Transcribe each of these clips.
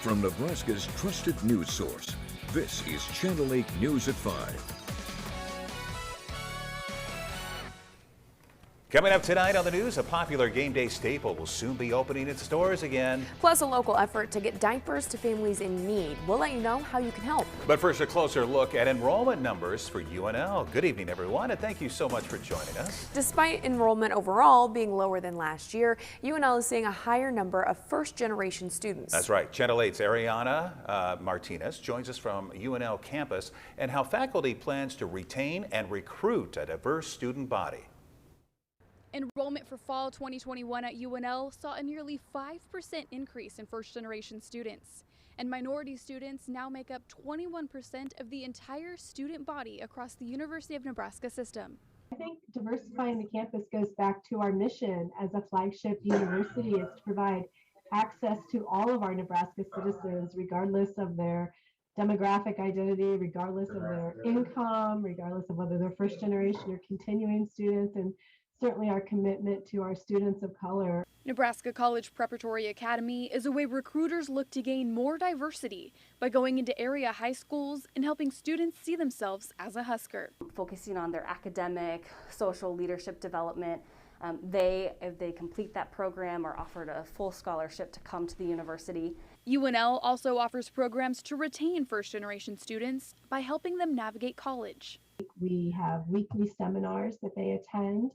From Nebraska's trusted news source, this is Channel 8 News at 5. Coming up tonight on the news, a popular game day staple will soon be opening its doors again. Plus, a local effort to get diapers to families in need. We'll let you know how you can help. But first, a closer look at enrollment numbers for UNL. Good evening, everyone, and thank you so much for joining us. Despite enrollment overall being lower than last year, UNL is seeing a higher number of first-generation students. That's right. Channel 8's Ariana Martinez joins us from UNL campus and how faculty plans to retain and recruit a diverse student body. Enrollment for fall 2021 at UNL saw a nearly 5% increase in first-generation students. And minority students now make up 21% of the entire student body across the University of Nebraska system. I think diversifying the campus goes back to our mission as a flagship university is to provide access to all of our Nebraska citizens, regardless of their demographic identity, regardless of their income, regardless of whether they're first generation or continuing students, and certainly our commitment to our students of color. Nebraska College Preparatory Academy is a way recruiters look to gain more diversity by going into area high schools and helping students see themselves as a Husker. Focusing on their academic, social leadership development. If they complete that program, are offered a full scholarship to come to the university. UNL also offers programs to retain first-generation students by helping them navigate college. We have weekly seminars that they attend.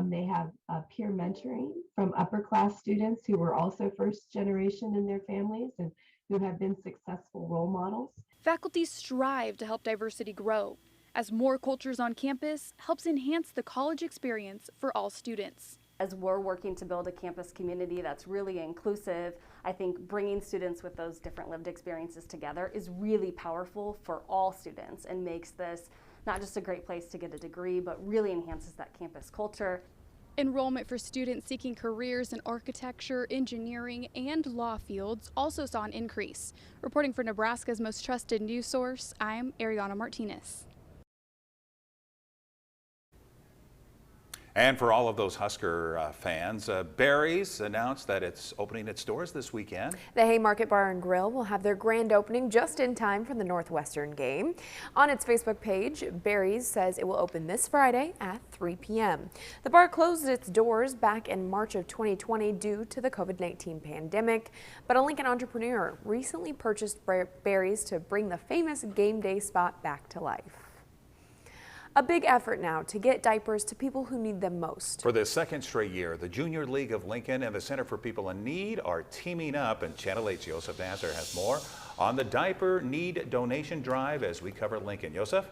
They have peer mentoring from upper class students who were also first generation in their families and who have been successful role models. Faculty strive to help diversity grow, as more cultures on campus helps enhance the college experience for all students. As we're working to build a campus community that's really inclusive, I think bringing students with those different lived experiences together is really powerful for all students and makes this not just a great place to get a degree, but really enhances that campus culture. Enrollment for students seeking careers in architecture, engineering, and law fields also saw an increase. Reporting for Nebraska's most trusted news source, I'm Ariana Martinez. And for all of those Husker fans, Barry's announced that it's opening its doors this weekend. The Haymarket Bar and Grill will have their grand opening just in time for the Northwestern game. On its Facebook page, Barry's says it will open this Friday at 3 p.m. The bar closed its doors back in March of 2020 due to the COVID-19 pandemic, but a Lincoln entrepreneur recently purchased Barry's to bring the famous game day spot back to life. A big effort now to get diapers to people who need them most. For the second straight year, the Junior League of Lincoln and the Center for People in Need are teaming up, and Channel 8's Joseph Nasser has more on the diaper need donation drive as we cover Lincoln. Joseph?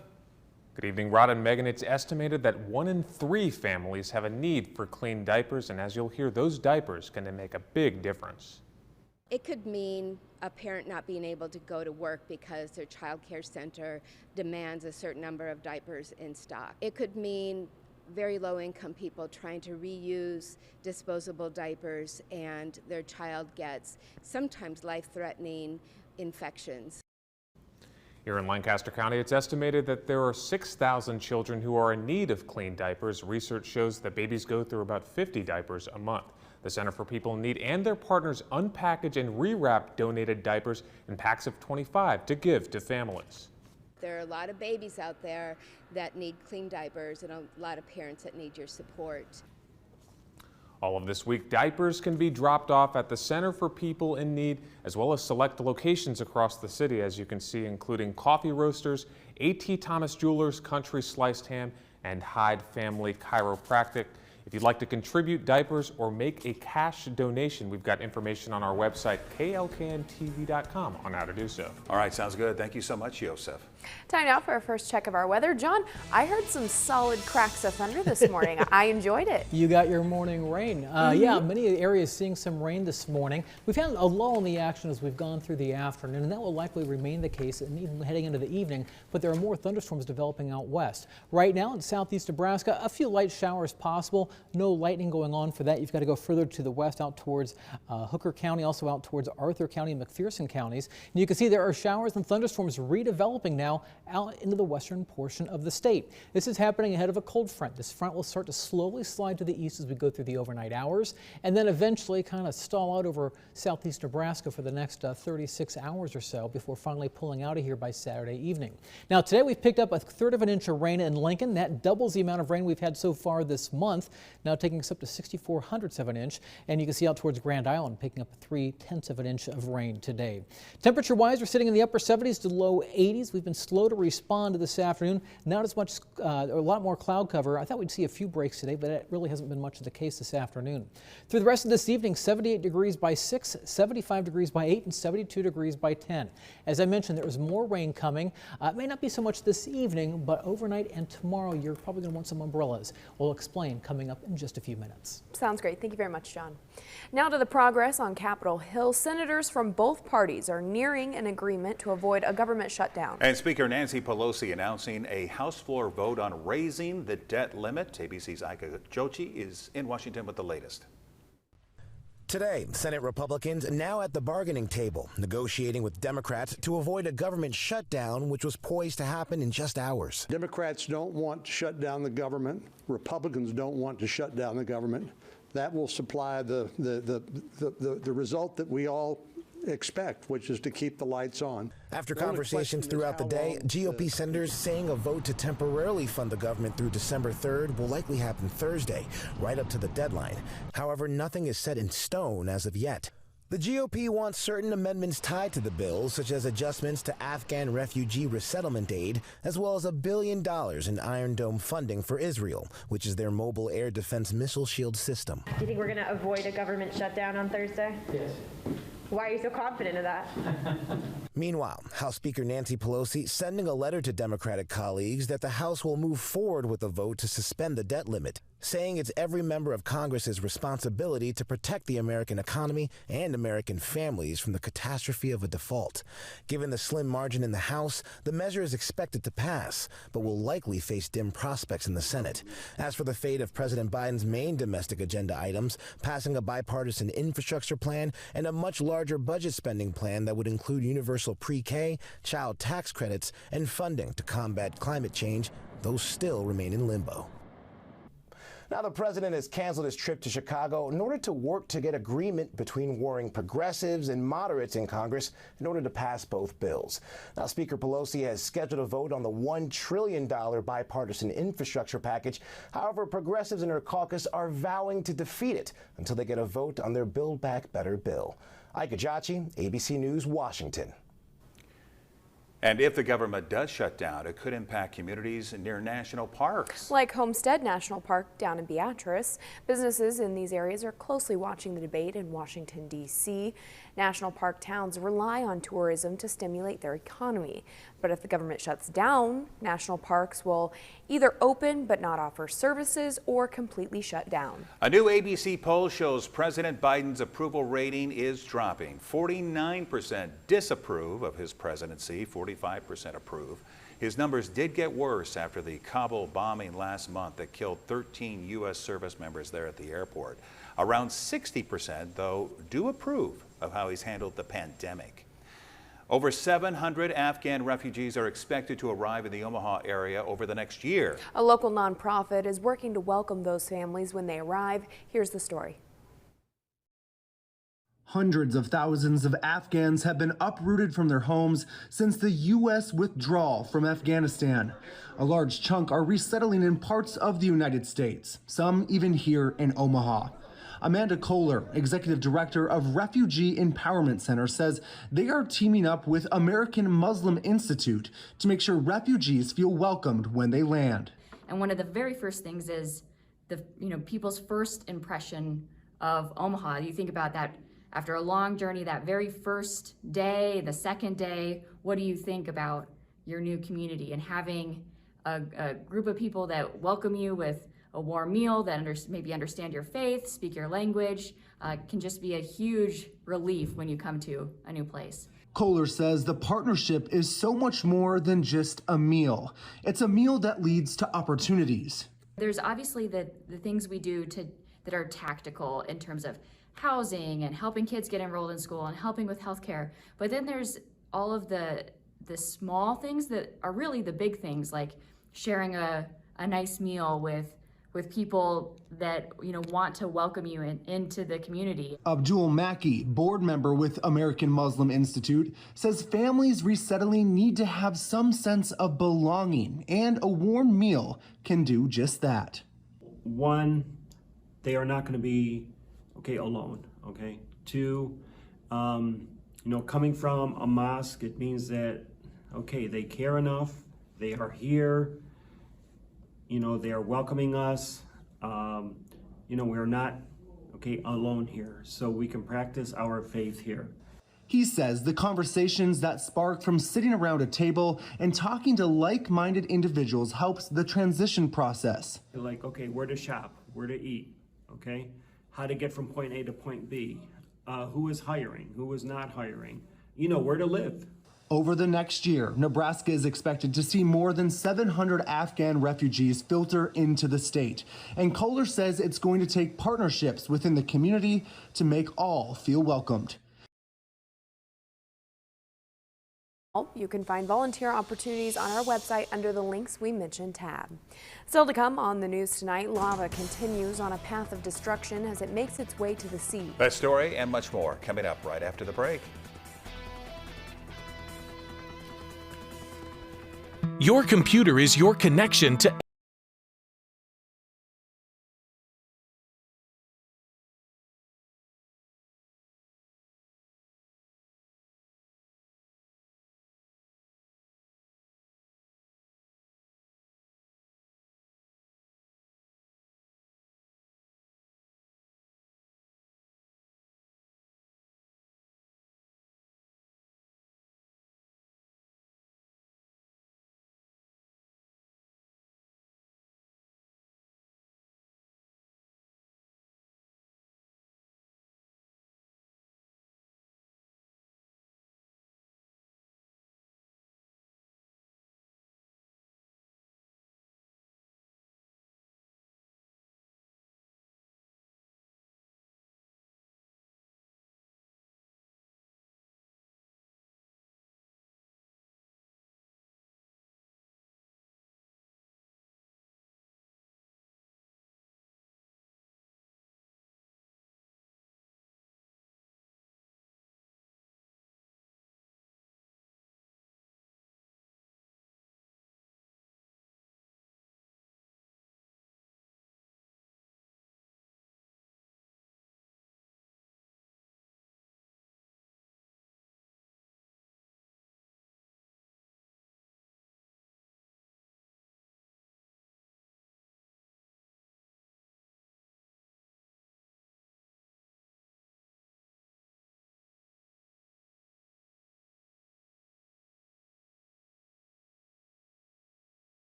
Good evening, Rod and Megan. It's estimated that 1 in 3 families have a need for clean diapers, and as you'll hear, those diapers can make a big difference. It could mean a parent not being able to go to work because their child care center demands a certain number of diapers in stock. It could mean very low-income people trying to reuse disposable diapers and their child gets sometimes life-threatening infections. Here in Lancaster County, it's estimated that there are 6,000 children who are in need of clean diapers. Research shows that babies go through about 50 diapers a month. The Center for People in Need and their partners unpackage and rewrap donated diapers in packs of 25 to give to families. There are a lot of babies out there that need clean diapers and a lot of parents that need your support. All of this week, diapers can be dropped off at the Center for People in Need, as well as select locations across the city, as you can see, including Coffee Roasters, A.T. Thomas Jewelers, Country Sliced Ham, and Hyde Family Chiropractic. If you'd like to contribute diapers or make a cash donation, we've got information on our website, klkntv.com, on how to do so. All right, sounds good. Thank you so much, Joseph. Time now for our first check of our weather. John, I heard some solid cracks of thunder this morning. I enjoyed it. You got your morning rain. Yeah, many areas seeing some rain this morning. We've had a lull in the action as we've gone through the afternoon, and that will likely remain the case even heading into the evening, but there are more thunderstorms developing out west. Right now in southeast Nebraska, a few light showers possible, no lightning going on for that. You've got to go further to the west out towards Hooker County, also out towards Arthur County and McPherson counties. And you can see there are showers and thunderstorms redeveloping now out into the western portion of the state. This is happening ahead of a cold front. This front will start to slowly slide to the east as we go through the overnight hours, and then eventually kind of stall out over southeast Nebraska for the next 36 hours or so before finally pulling out of here by Saturday evening. Now today we've picked up 1/3 of an inch of rain in Lincoln. That doubles the amount of rain we've had so far this month, now taking us up to 64/100 of an inch. And you can see out towards Grand Island picking up 3/10 of an inch of rain today. Temperature wise, we're sitting in the upper 70s to low 80s. We've been slow to respond to this afternoon. Not as much, a lot more cloud cover. I thought we'd see a few breaks today, but it really hasn't been much of the case this afternoon. Through the rest of this evening, 78 degrees by 6, 75 degrees by 8, and 72 degrees by 10. As I mentioned, there is more rain coming. It may not be so much this evening, but overnight and tomorrow, you're probably going to want some umbrellas. We'll explain coming up in just a few minutes. Sounds great. Thank you very much, John. Now to the progress on Capitol Hill. Senators from both parties are nearing an agreement to avoid a government shutdown. And Speaker Nancy Pelosi announcing a House floor vote on raising the debt limit. ABC's Ika Jochi is in Washington with the latest. Today, Senate Republicans now at the bargaining table, negotiating with Democrats to avoid a government shutdown, which was poised to happen in just hours. Democrats don't want to shut down the government. Republicans don't want to shut down the government. That will supply the result that we all expect, which is to keep the lights on. After conversations throughout the day, GOP senators saying a vote to temporarily fund the government through December 3rd will likely happen Thursday, right up to the deadline. However, nothing is set in stone as of yet. The GOP wants certain amendments tied to the bill, such as adjustments to Afghan refugee resettlement aid, as well as $1 billion in Iron Dome funding for Israel, which is their mobile air defense missile shield system. Do you think we're going to avoid a government shutdown on Thursday? Yes. Why are you so confident of that? Meanwhile, House Speaker Nancy Pelosi sending a letter to Democratic colleagues that the House will move forward with a vote to suspend the debt limit, saying it's every member of Congress's responsibility to protect the American economy and American families from the catastrophe of a default. Given the slim margin in the House, the measure is expected to pass, but will likely face dim prospects in the Senate. As for the fate of President Biden's main domestic agenda items, passing a bipartisan infrastructure plan and a much larger budget spending plan that would include universal pre-K, child tax credits, and funding to combat climate change, those still remain in limbo. Now the president has canceled his trip to Chicago in order to work to get agreement between warring progressives and moderates in Congress in order to pass both bills. Now Speaker Pelosi has scheduled a vote on the $1 trillion bipartisan infrastructure package. However, progressives in her caucus are vowing to defeat it until they get a vote on their Build Back Better bill. Ika Jochi, ABC News, Washington. And if the government does shut down, it could impact communities near national parks. Like Homestead National Park down in Beatrice. Businesses in these areas are closely watching the debate in Washington, D.C. National park towns rely on tourism to stimulate their economy. But if the government shuts down, national parks will either open but not offer services or completely shut down. A new ABC poll shows President Biden's approval rating is dropping. 49% disapprove of his presidency, 45% approve. His numbers did get worse after the Kabul bombing last month that killed 13 U.S. service members there at the airport. Around 60%, though, do approve of how he's handled the pandemic. Over 700 Afghan refugees are expected to arrive in the Omaha area over the next year. A local nonprofit is working to welcome those families when they arrive. Here's the story. Hundreds of thousands of Afghans have been uprooted from their homes since the U.S. withdrawal from Afghanistan. A large chunk are resettling in parts of the United States, some even here in Omaha. Amanda Kohler, executive director of Refugee Empowerment Center, says they are teaming up with American Muslim Institute to make sure refugees feel welcomed when they land. And one of the very first things is people's first impression of Omaha. You think about that after a long journey, that very first day, the second day, what do you think about your new community? And having a group of people that welcome you with a warm meal, that maybe understand your faith, speak your language, can just be a huge relief when you come to a new place. Kohler says the partnership is so much more than just a meal. It's a meal that leads to opportunities. There's obviously the things we do that are tactical in terms of housing and helping kids get enrolled in school and helping with healthcare. But then there's all of the small things that are really the big things, like sharing a nice meal with people that want to welcome you into the community. Abdul Maki, board member with American Muslim Institute, says families resettling need to have some sense of belonging, and a warm meal can do just that. One, they are not going to be alone. Two, coming from a mosque, it means that they care enough, they are here, they are welcoming us. We're not alone here, so we can practice our faith here. He says the conversations that spark from sitting around a table and talking to like-minded individuals helps the transition process. Like, where to shop, where to eat, how to get from point A to point B, who is hiring, who is not hiring, where to live. Over the next year, Nebraska is expected to see more than 700 Afghan refugees filter into the state. And Kohler says it's going to take partnerships within the community to make all feel welcomed. You can find volunteer opportunities on our website under the links we mentioned tab. Still to come on the news tonight, lava continues on a path of destruction as it makes its way to the sea. That story and much more coming up right after the break. Your computer is your connection to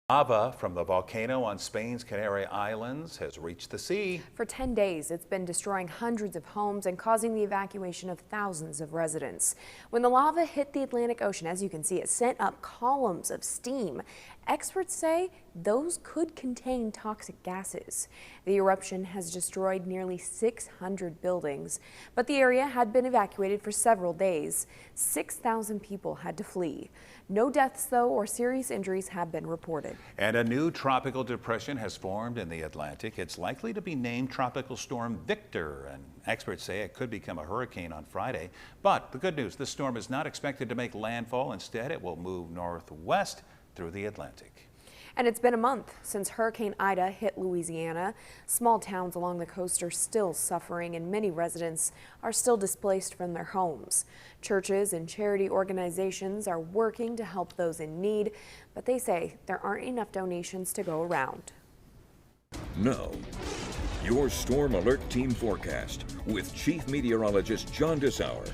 Lava from the volcano on Spain's Canary Islands has reached the sea. For 10 days, it's been destroying hundreds of homes and causing the evacuation of thousands of residents. When the lava hit the Atlantic Ocean, as you can see, it sent up columns of steam Experts say those could contain toxic gases. The eruption has destroyed nearly 600 buildings, but the area had been evacuated for several days. 6,000 people had to flee. No deaths, though, or serious injuries have been reported. And a new tropical depression has formed in the Atlantic. It's likely to be named Tropical Storm Victor, and experts say it could become a hurricane on Friday. But the good news, this storm is not expected to make landfall. Instead, it will move northwest through the Atlantic. And it's been a month since Hurricane Ida hit Louisiana. Small towns along the coast are still suffering, and many residents are still displaced from their homes. Churches and charity organizations are working to help those in need, but they say there aren't enough donations to go around. Now, your Storm Alert Team forecast with Chief Meteorologist John Dessauer.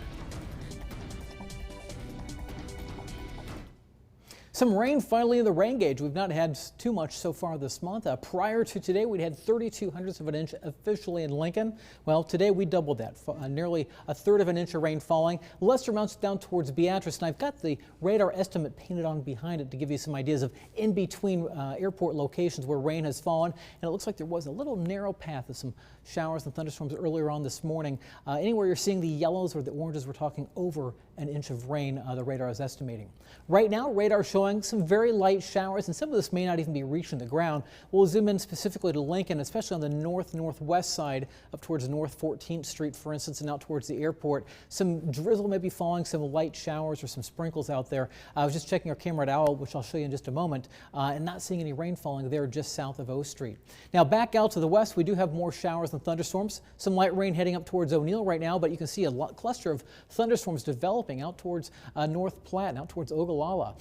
Some rain finally in the rain gauge. We've not had too much so far this month. Prior to today, we'd had 32/100ths of an inch officially in Lincoln. Well, today we doubled that, nearly 1/3 of an inch of rain falling. Lesser amounts down towards Beatrice, and I've got the radar estimate painted on behind it to give you some ideas of in between airport locations where rain has fallen. And it looks like there was a little narrow path of some showers and thunderstorms earlier on this morning. Anywhere you're seeing the yellows or the oranges, we're talking over an inch of rain, the radar is estimating. Right now, radar showing some very light showers, and some of this may not even be reaching the ground. We'll zoom in specifically to Lincoln, especially on the northwest side up towards North 14th Street, for instance, and out towards the airport. Some drizzle may be falling, some light showers or some sprinkles out there. I was just checking our camera at Owl, which I'll show you in just a moment, and not seeing any rain falling there just south of O Street. Now back out to the west, we do have more showers and thunderstorms. Some light rain heading up towards O'Neill right now, but you can see a cluster of thunderstorms developing out towards North Platte and out towards Ogallala.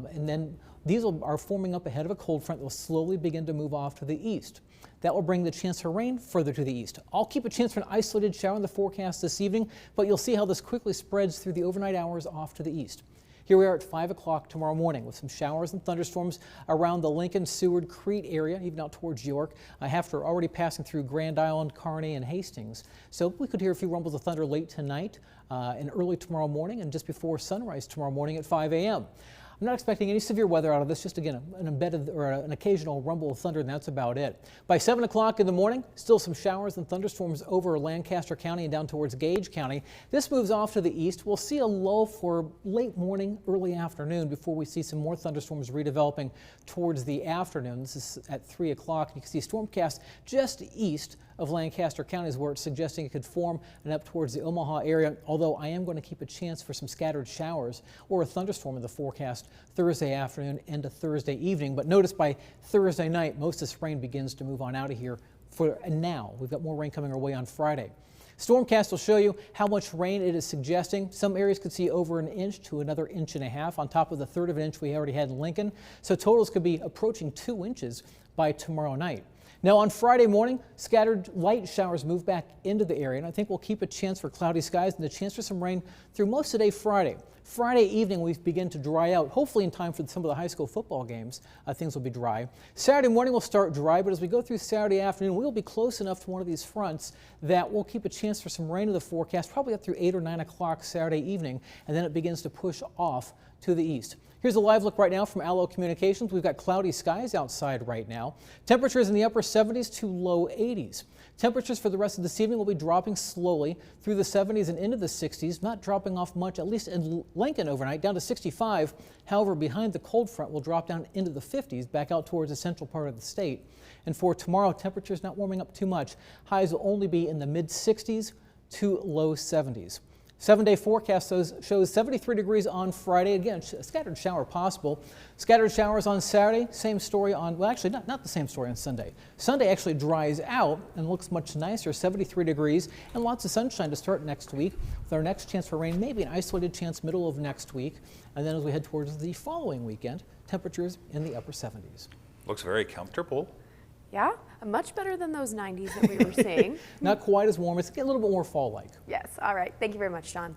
And then these are forming up ahead of a cold front that will slowly begin to move off to the east. That will bring the chance for rain further to the east. I'll keep a chance for an isolated shower in the forecast this evening, but you'll see how this quickly spreads through the overnight hours off to the east. Here we are at 5 o'clock tomorrow morning with some showers and thunderstorms around the Lincoln, Seward, Crete area, even out towards York, after already passing through Grand Island, Kearney, and Hastings. So we could hear a few rumbles of thunder late tonight and early tomorrow morning and just before sunrise tomorrow morning at 5 a.m. I'm not expecting any severe weather out of this, just again, an embedded or an occasional rumble of thunder, and that's about it. By 7 o'clock in the morning, still some showers and thunderstorms over Lancaster County and down towards Gage County. This moves off to the east. We'll see a lull for late morning, early afternoon before we see some more thunderstorms redeveloping towards the afternoon. This is at 3 o'clock. You can see stormcast just east of Lancaster County is where it's suggesting it could form and up towards the Omaha area, although I am going to keep a chance for some scattered showers or a thunderstorm in the forecast Thursday afternoon into Thursday evening. But notice by Thursday night, most of this rain begins to move on out of here for now. We've got more rain coming our way on Friday. Stormcast will show you how much rain it is suggesting. Some areas could see over an inch to another inch and a half on top of the 1/3 of an inch we already had in Lincoln. So totals could be approaching 2 inches by tomorrow night. Now on Friday morning, scattered light showers move back into the area, and I think we'll keep a chance for cloudy skies and a chance for some rain through most of today Friday. Friday evening, we begin to dry out, hopefully in time for some of the high school football games. Things will be dry. Saturday morning will start dry, but as we go through Saturday afternoon, we'll be close enough to one of these fronts that we'll keep a chance for some rain in the forecast, probably up through 8 or 9 o'clock Saturday evening, and then it begins to push off to the east. Here's a live look right now from Allo Communications. We've got cloudy skies outside right now. Temperatures in the upper 70s to low 80s. Temperatures for the rest of this evening will be dropping slowly through the 70s and into the 60s, not dropping off much, at least in Lincoln overnight, down to 65. However, behind the cold front will drop down into the 50s, back out towards the central part of the state. And for tomorrow, temperatures not warming up too much. Highs will only be in the mid 60s to low 70s. 7-day forecast shows 73 degrees on Friday. Again, a scattered shower possible. Scattered showers on Saturday. Same story on, well, actually not the same story on Sunday. Sunday actually dries out and looks much nicer, 73 degrees, and lots of sunshine to start next week, with our next chance for rain, maybe an isolated chance middle of next week. And then as we head towards the following weekend, temperatures in the upper 70s. Looks very comfortable. Yeah, much better than those 90s that we were seeing. Not quite as warm. It's a little bit more fall-like. Yes. All right. Thank you very much, John.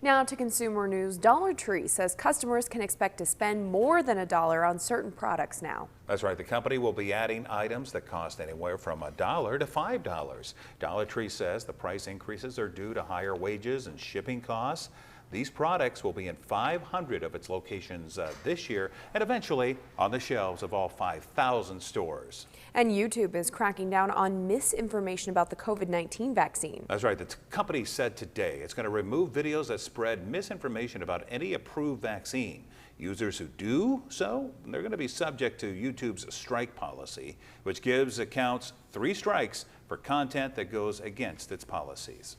Now to consumer news. Dollar Tree says customers can expect to spend more than $1 on certain products now. That's right. The company will be adding items that cost anywhere from $1 to $5. Dollar Tree says the price increases are due to higher wages and shipping costs. These products will be in 500 of its locations this year and eventually on the shelves of all 5,000 stores. And YouTube is cracking down on misinformation about the COVID-19 vaccine. That's right. The company said today it's going to remove videos that spread misinformation about any approved vaccine. Users who do so, they're going to be subject to YouTube's strike policy, which gives accounts 3 strikes for content that goes against its policies.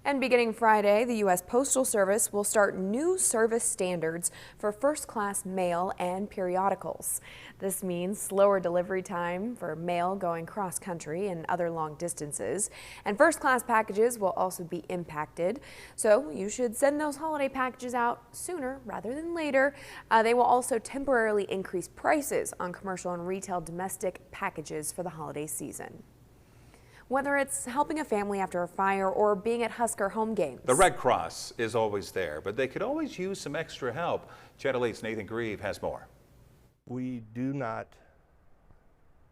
And beginning Friday, the U.S. Postal Service will start new service standards for first-class mail and periodicals. This means slower delivery time for mail going cross-country and other long distances. And first-class packages will also be impacted. So you should send those holiday packages out sooner rather than later. They will also temporarily increase prices on commercial and retail domestic packages for the holiday season. Whether it's helping a family after a fire or being at Husker home games. The Red Cross is always there, but they could always use some extra help. Channel 8's Nathan Grieve has more. We do not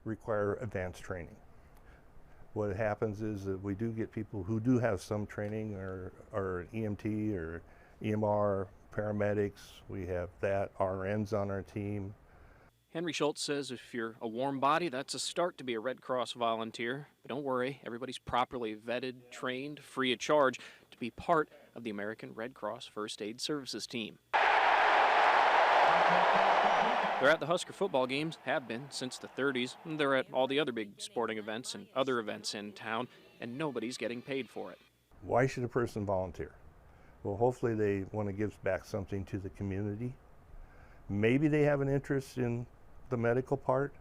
require advanced training. What happens is that we do get people who do have some training or EMT or EMR, paramedics. We have that, RNs on our team. Henry Schultz says if you're a warm body, that's a start to be a Red Cross volunteer. But don't worry, everybody's properly vetted, trained, free of charge to be part of the American Red Cross First Aid Services team. They're at the Husker football games, have been since the 30s. And they're at all the other big sporting events and other events in town, and nobody's getting paid for it. Why should a person volunteer? Well, hopefully they want to give back something to the community. Maybe they have an interest in the medical part.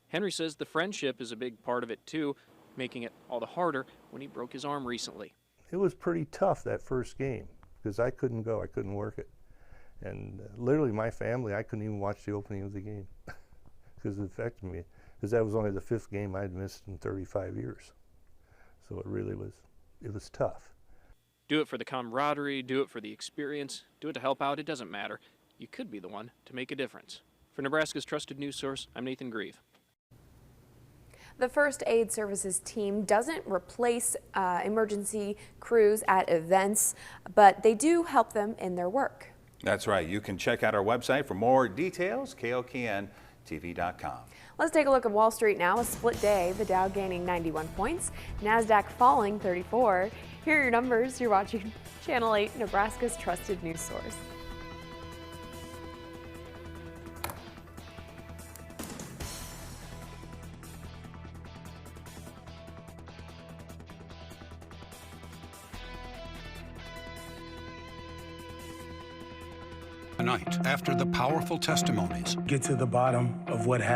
Henry says the friendship is a big part of it too, making it all the harder when he broke his arm recently. It was pretty tough that first game because I couldn't go, I couldn't work it. And literally my family, I couldn't even watch the opening of the game because it affected me, because that was only the 5th game I'd missed in 35 years. So it really was, it was tough. Do it for the camaraderie, do it for the experience, do it to help out, it doesn't matter. You could be the one to make a difference. For Nebraska's trusted news source, I'm Nathan Grieve. The First Aid Services team doesn't replace emergency crews at events, but they do help them in their work. That's right. You can check out our website for more details, KOKNTV.com. Let's take a look at Wall Street now. A split day, the Dow gaining 91 points, NASDAQ falling 34. Here are your numbers. You're watching Channel 8, Nebraska's trusted news source. Tonight, after the powerful testimonies, get to the bottom of what happened.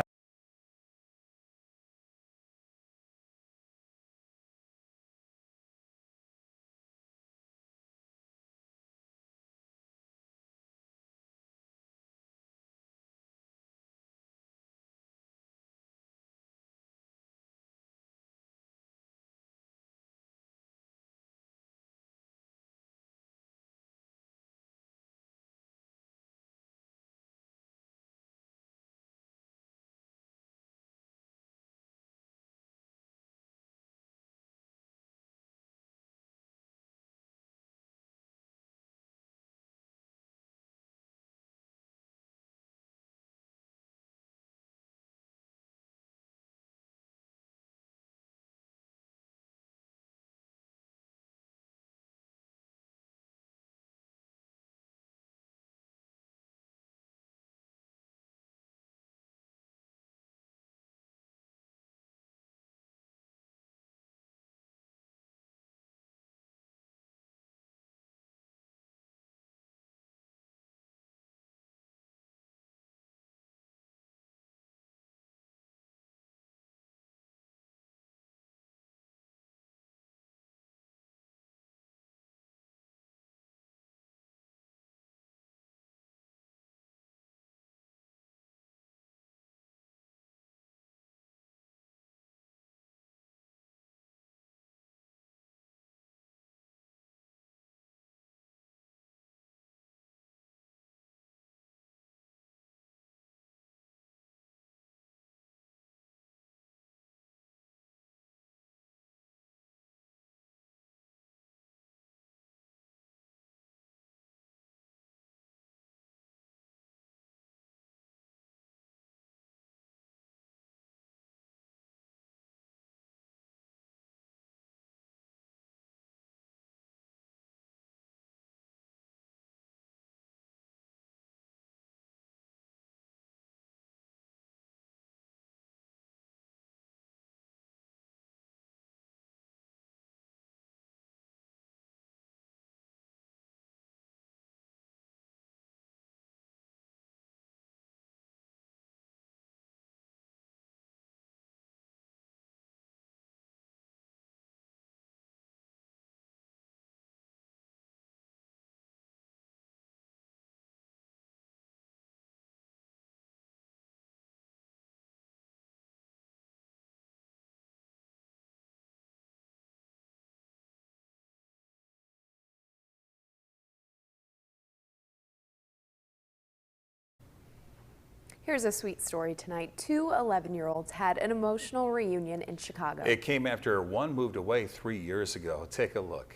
Here's a sweet story tonight. Two 11-year-olds had an emotional reunion in Chicago. It came after one moved away 3 years ago. Take a look.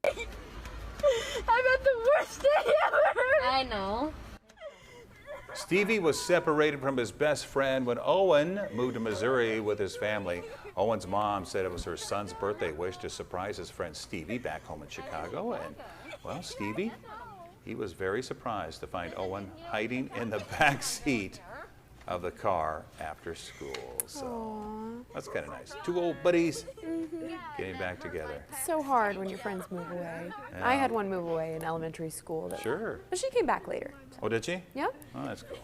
I've had the worst day ever. I know. Stevie was separated from his best friend when Owen moved to Missouri with his family. Owen's mom said it was her son's birthday wish to surprise his friend Stevie back home in Chicago. And, well, Stevie, he was very surprised to find Owen hiding in the back seat of the car after school. So that's kind of nice. Two old buddies getting back together. It's so hard when your friends move away. Yeah. I had one move away in elementary school. Sure. But she came back later. Oh, did she? Yeah. Oh, that's cool.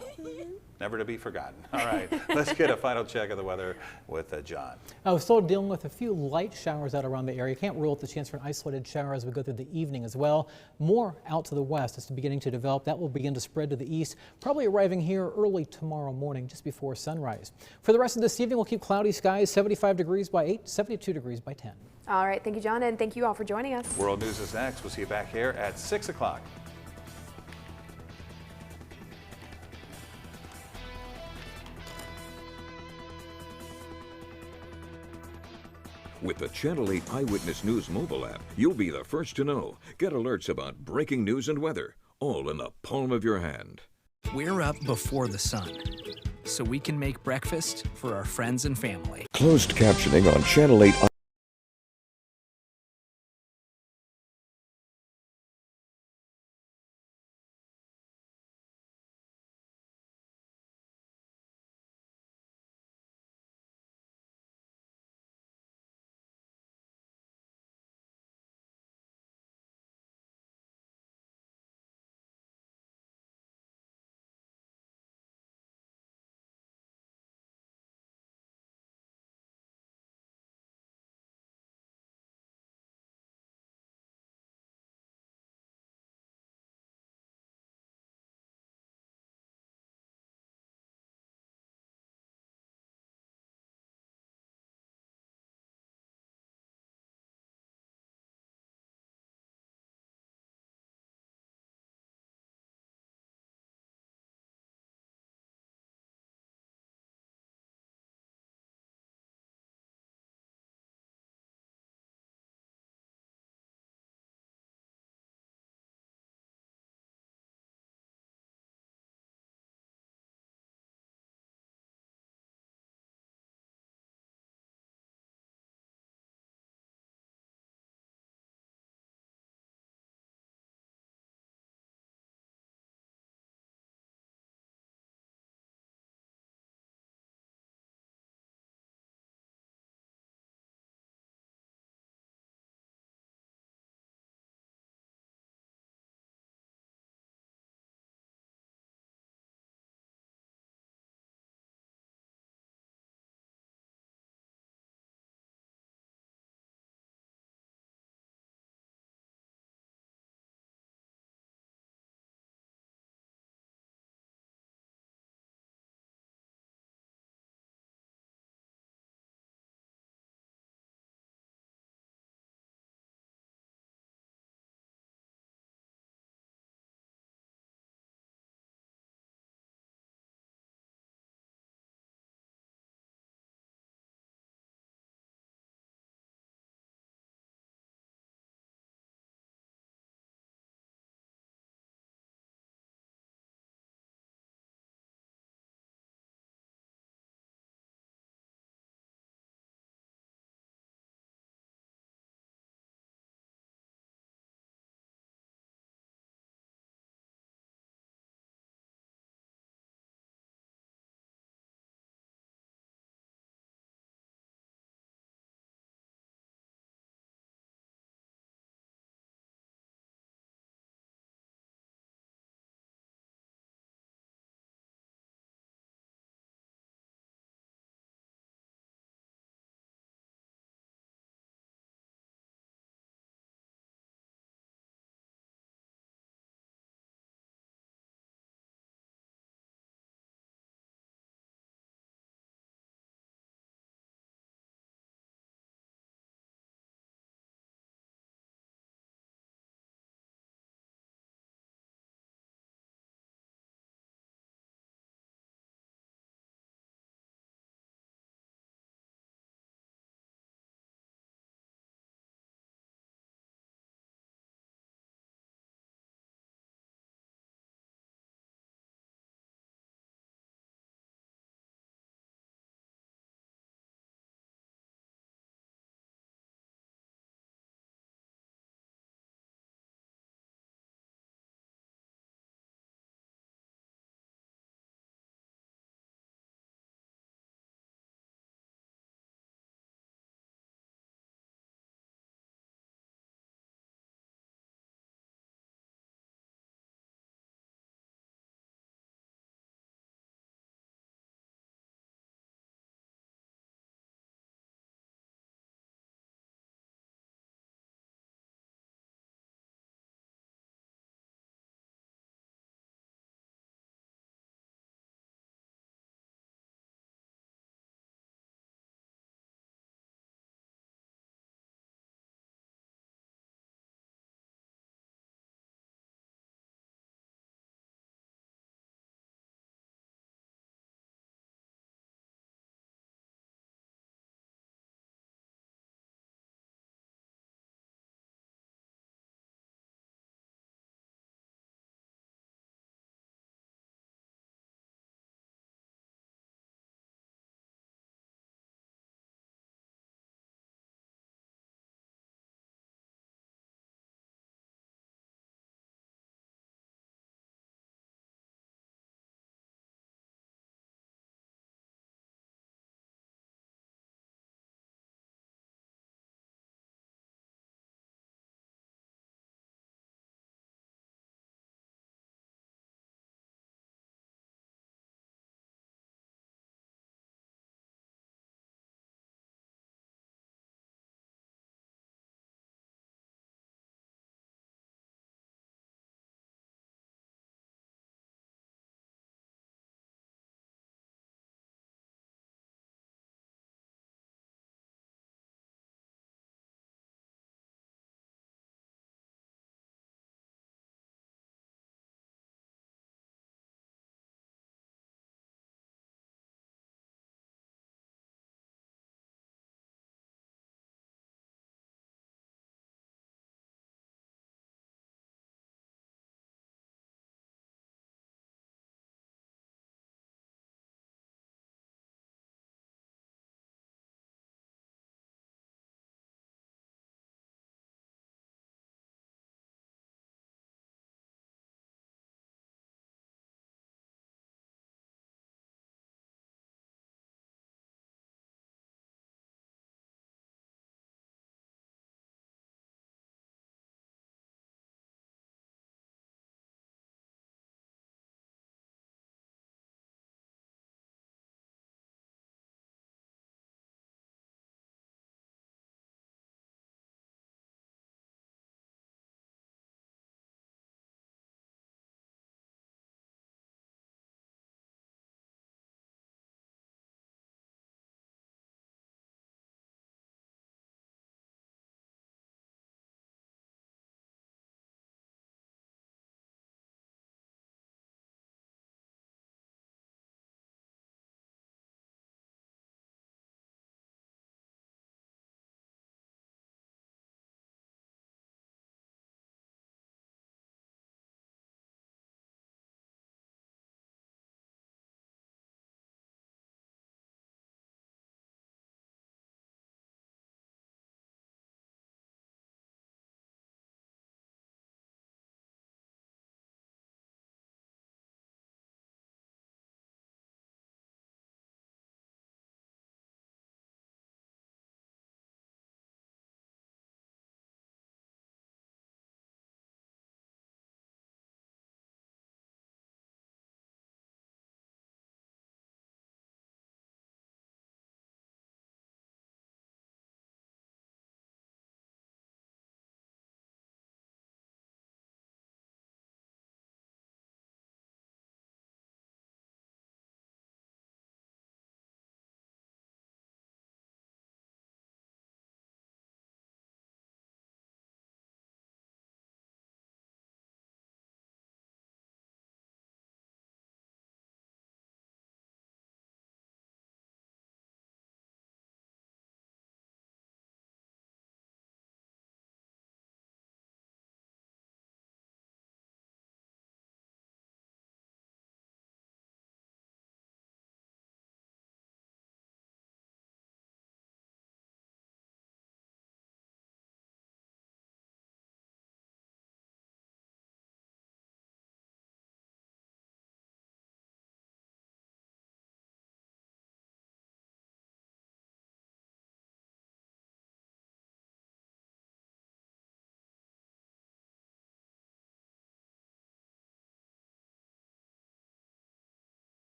Never to be forgotten. All right, let's get a final check of the weather with John. We're still dealing with a few light showers out around the area. Can't rule out the chance for an isolated shower as we go through the evening as well. More out to the west. It's beginning to develop. That will begin to spread to the east, probably arriving here early tomorrow morning, just before sunrise. For the rest of this evening, we'll keep cloudy skies, 75 degrees by 8, 72 degrees by 10. All right, thank you, John, and thank you all for joining us. World News is next. We'll see you back here at 6 o'clock. With the Channel 8 Eyewitness News mobile app, you'll be the first to know. Get alerts about breaking news and weather, all in the palm of your hand. We're up before the sun, so we can make breakfast for our friends and family. Closed captioning on Channel 8